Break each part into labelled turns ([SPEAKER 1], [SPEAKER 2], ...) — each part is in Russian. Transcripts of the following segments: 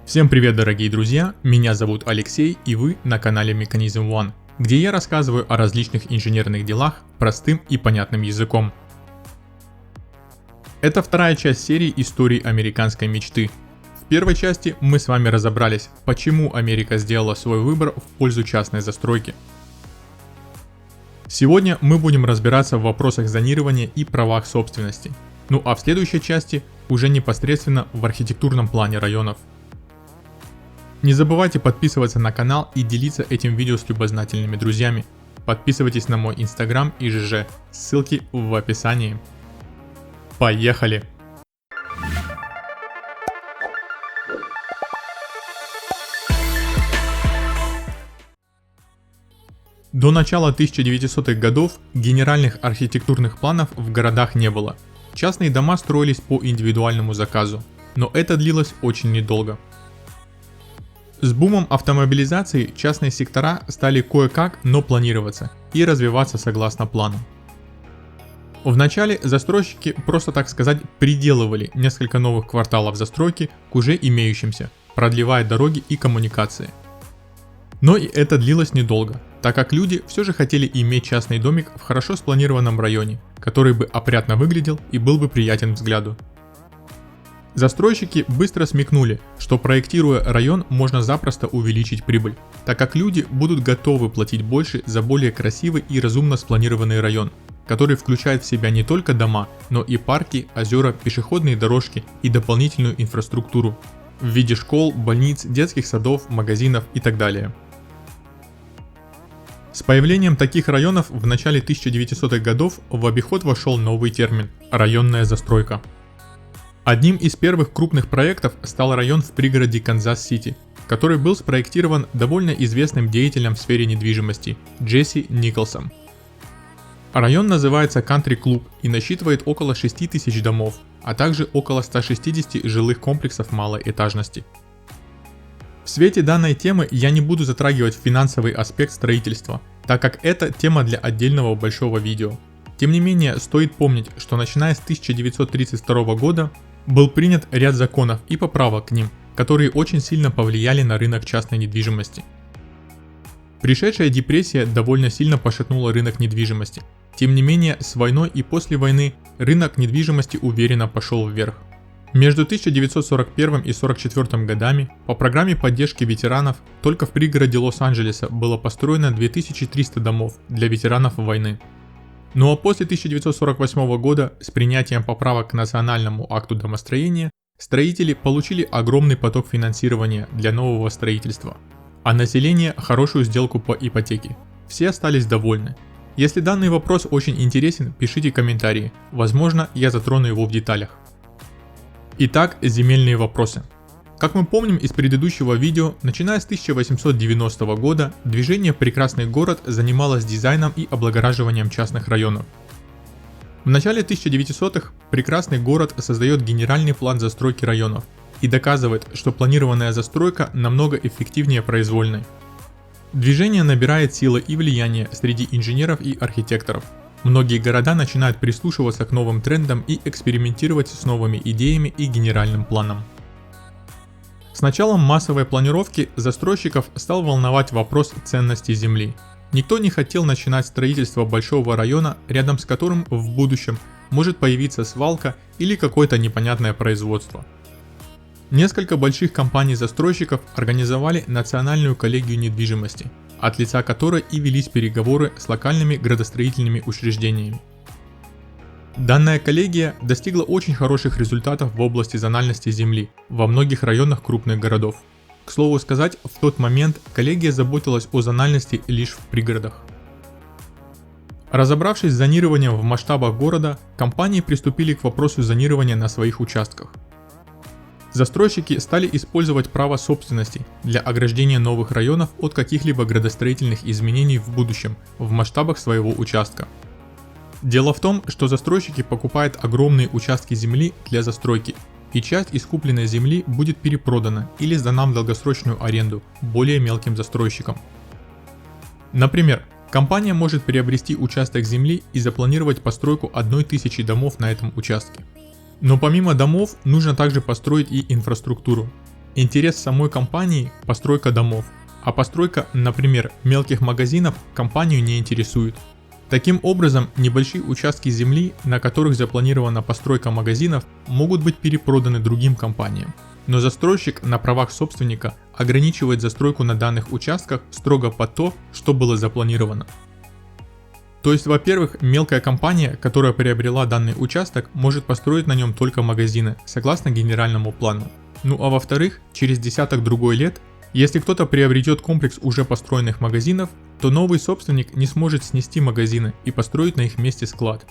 [SPEAKER 1] Всем привет, дорогие друзья, меня зовут Алексей и вы на канале Mechanism One, где я рассказываю о различных инженерных делах простым и понятным языком. Это вторая часть серии истории американской мечты. В первой части мы с вами разобрались, почему Америка сделала свой выбор в пользу частной застройки. Сегодня мы будем разбираться в вопросах зонирования и правах собственности. Ну а в следующей части уже непосредственно в архитектурном плане районов. Не забывайте подписываться на канал и делиться этим видео с любознательными друзьями. Подписывайтесь на мой инстаграм и ЖЖ, ссылки в описании. Поехали! До начала 1900-х годов генеральных архитектурных планов в городах не было. Частные дома строились по индивидуальному заказу, но это длилось очень недолго. С бумом автомобилизации частные сектора стали кое-как, но планироваться и развиваться согласно плану. Вначале застройщики, просто так сказать, приделывали несколько новых кварталов застройки к уже имеющимся, продлевая дороги и коммуникации. Но и это длилось недолго, так как люди все же хотели иметь частный домик в хорошо спланированном районе, который бы опрятно выглядел и был бы приятен взгляду. Застройщики быстро смекнули, что проектируя район можно запросто увеличить прибыль, так как люди будут готовы платить больше за более красивый и разумно спланированный район, который включает в себя не только дома, но и парки, озера, пешеходные дорожки и дополнительную инфраструктуру в виде школ, больниц, детских садов, магазинов и так далее. С появлением таких районов в начале 1900-х годов в обиход вошел новый термин – районная застройка. Одним из первых крупных проектов стал район в пригороде Канзас-Сити, который был спроектирован довольно известным деятелем в сфере недвижимости Джесси Николсом. Район называется Кантри-клуб и насчитывает около 6000 домов, а также около 160 жилых комплексов малой этажности. В свете данной темы я не буду затрагивать финансовый аспект строительства, так как это тема для отдельного большого видео. Тем не менее, стоит помнить, что начиная с 1932 года был принят ряд законов и поправок к ним, которые очень сильно повлияли на рынок частной недвижимости. Пришедшая депрессия довольно сильно пошатнула рынок недвижимости. Тем не менее, с войной и после войны рынок недвижимости уверенно пошел вверх. Между 1941 и 1944 годами по программе поддержки ветеранов только в пригороде Лос-Анджелеса было построено 2300 домов для ветеранов войны. Ну а после 1948 года с принятием поправок к национальному акту домостроения строители получили огромный поток финансирования для нового строительства, а население хорошую сделку по ипотеке. Все остались довольны. Если данный вопрос очень интересен, пишите комментарии, возможно я затрону его в деталях. Итак, земельные вопросы. Как мы помним из предыдущего видео, начиная с 1890 года движение «Прекрасный город» занималось дизайном и облагораживанием частных районов. В начале 1900-х «Прекрасный город» создает генеральный план застройки районов и доказывает, что планированная застройка намного эффективнее произвольной. Движение набирает силы и влияние среди инженеров и архитекторов. Многие города начинают прислушиваться к новым трендам и экспериментировать с новыми идеями и генеральным планом. С началом массовой планировки застройщиков стал волновать вопрос ценности земли. Никто не хотел начинать строительство большого района, рядом с которым в будущем может появиться свалка или какое-то непонятное производство. Несколько больших компаний-застройщиков организовали Национальную коллегию недвижимости, от лица которой и велись переговоры с локальными градостроительными учреждениями. Данная коллегия достигла очень хороших результатов в области зональности земли во многих районах крупных городов. К слову сказать, в тот момент коллегия заботилась о зональности лишь в пригородах. Разобравшись с зонированием в масштабах города, компании приступили к вопросу зонирования на своих участках. Застройщики стали использовать право собственности для ограждения новых районов от каких-либо градостроительных изменений в будущем в масштабах своего участка. Дело в том, что застройщики покупают огромные участки земли для застройки, и часть из купленной земли будет перепродана или сдана в долгосрочную аренду более мелким застройщикам. Например, компания может приобрести участок земли и запланировать постройку 1000 домов на этом участке. Но помимо домов, нужно также построить и инфраструктуру. Интерес самой компании – постройка домов, а постройка, например, мелких магазинов компанию не интересует. Таким образом, небольшие участки земли, на которых запланирована постройка магазинов, могут быть перепроданы другим компаниям. Но застройщик на правах собственника ограничивает застройку на данных участках строго под то, что было запланировано. То есть, во-первых, мелкая компания, которая приобрела данный участок, может построить на нем только магазины, согласно генеральному плану. Ну а во-вторых, через десяток-другой лет, если кто-то приобретет комплекс уже построенных магазинов, то новый собственник не сможет снести магазины и построить на их месте склад.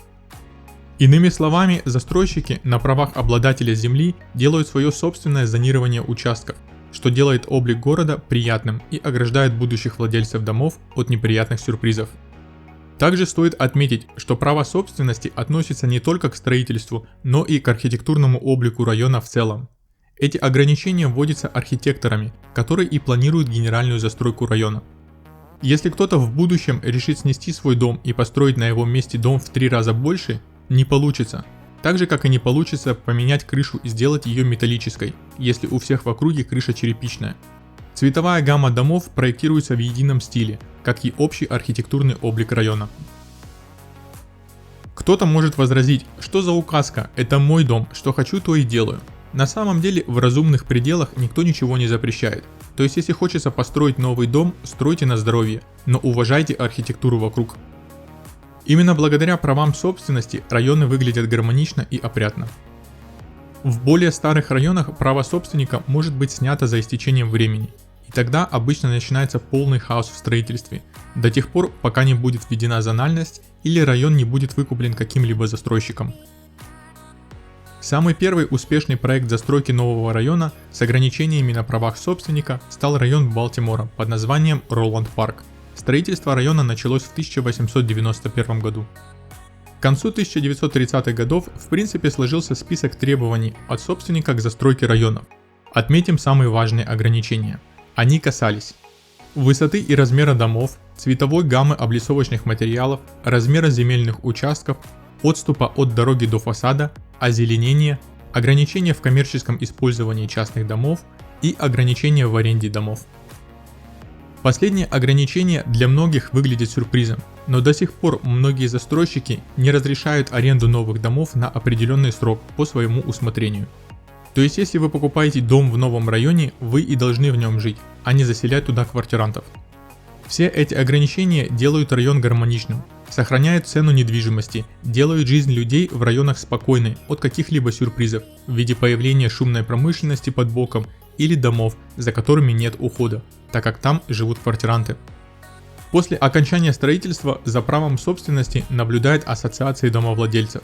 [SPEAKER 1] Иными словами, застройщики на правах обладателя земли делают свое собственное зонирование участков, что делает облик города приятным и ограждает будущих владельцев домов от неприятных сюрпризов. Также стоит отметить, что право собственности относится не только к строительству, но и к архитектурному облику района в целом. Эти ограничения вводятся архитекторами, которые и планируют генеральную застройку района. Если кто-то в будущем решит снести свой дом и построить на его месте дом в 3 раза больше, не получится. Так же, как и не получится поменять крышу и сделать ее металлической, если у всех в округе крыша черепичная. Цветовая гамма домов проектируется в едином стиле, как и общий архитектурный облик района. Кто-то может возразить, что за указка, это мой дом, что хочу, то и делаю. На самом деле в разумных пределах никто ничего не запрещает. То есть если хочется построить новый дом, стройте на здоровье, но уважайте архитектуру вокруг. Именно благодаря правам собственности районы выглядят гармонично и опрятно. В более старых районах право собственника может быть снято за истечением времени. И тогда обычно начинается полный хаос в строительстве, до тех пор, пока не будет введена зональность или район не будет выкуплен каким-либо застройщиком. Самый первый успешный проект застройки нового района с ограничениями на правах собственника стал район Балтимора под названием Роланд Парк. Строительство района началось в 1891 году. К концу 1930-х годов в принципе сложился список требований от собственника к застройке районов. Отметим самые важные ограничения. Они касались высоты и размера домов, цветовой гаммы облицовочных материалов, размера земельных участков, отступа от дороги до фасада, озеленения, ограничения в коммерческом использовании частных домов и ограничения в аренде домов. Последнее ограничение для многих выглядит сюрпризом, но до сих пор многие застройщики не разрешают аренду новых домов на определенный срок по своему усмотрению. То есть если вы покупаете дом в новом районе, вы и должны в нем жить, а не заселять туда квартирантов. Все эти ограничения делают район гармоничным, сохраняют цену недвижимости, делают жизнь людей в районах спокойной от каких-либо сюрпризов в виде появления шумной промышленности под боком или домов, за которыми нет ухода, так как там живут квартиранты. После окончания строительства за правом собственности наблюдает Ассоциация домовладельцев.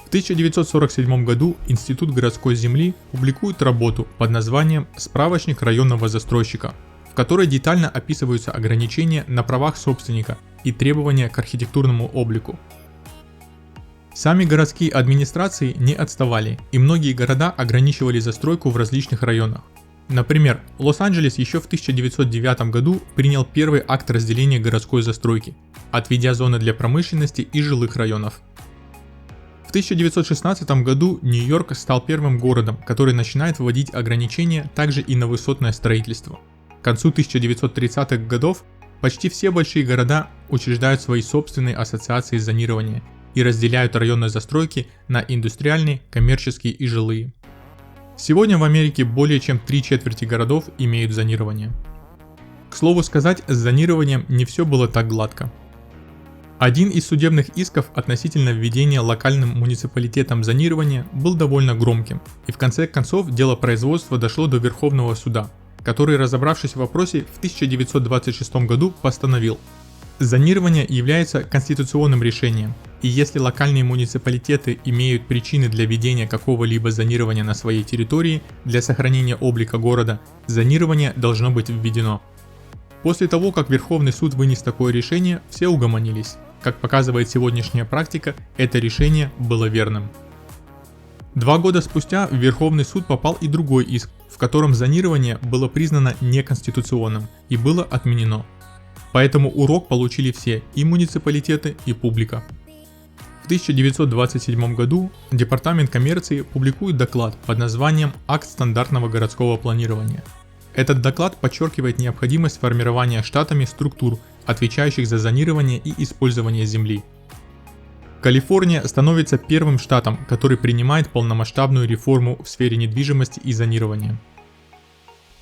[SPEAKER 1] В 1947 году Институт городской земли публикует работу под названием «Справочник районного застройщика», в которой детально описываются ограничения на правах собственника и требования к архитектурному облику. Сами городские администрации не отставали, и многие города ограничивали застройку в различных районах. Например, Лос-Анджелес еще в 1909 году принял первый акт разделения городской застройки, отведя зоны для промышленности и жилых районов. В 1916 году Нью-Йорк стал первым городом, который начинает вводить ограничения также и на высотное строительство. К концу 1930-х годов почти все большие города учреждают свои собственные ассоциации зонирования и разделяют районные застройки на индустриальные, коммерческие и жилые. Сегодня в Америке более чем 3/4 городов имеют зонирование. К слову сказать, с зонированием не все было так гладко. Один из судебных исков относительно введения локальным муниципалитетом зонирования был довольно громким, и в конце концов дело производства дошло до Верховного суда, который, разобравшись в вопросе, в 1926 году постановил: зонирование является конституционным решением, и если локальные муниципалитеты имеют причины для ведения какого-либо зонирования на своей территории для сохранения облика города, зонирование должно быть введено. После того, как Верховный суд вынес такое решение, все угомонились. Как показывает сегодняшняя практика, это решение было верным. 2 года спустя в Верховный суд попал и другой иск, в котором зонирование было признано неконституционным и было отменено. Поэтому урок получили все, и муниципалитеты, и публика. В 1927 году Департамент коммерции публикует доклад под названием «Акт стандартного городского планирования». Этот доклад подчеркивает необходимость формирования штатами структур, отвечающих за зонирование и использование земли. Калифорния становится первым штатом, который принимает полномасштабную реформу в сфере недвижимости и зонирования.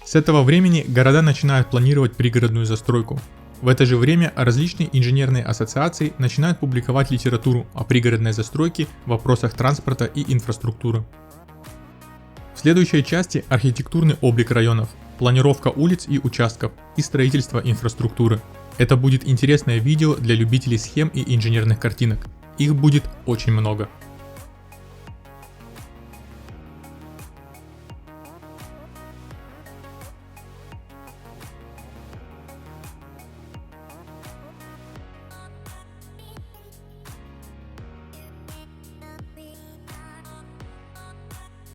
[SPEAKER 1] С этого времени города начинают планировать пригородную застройку. В это же время различные инженерные ассоциации начинают публиковать литературу о пригородной застройке в вопросах транспорта и инфраструктуры. В следующей части архитектурный облик районов, планировка улиц и участков и строительство инфраструктуры. Это будет интересное видео для любителей схем и инженерных картинок. Их будет очень много.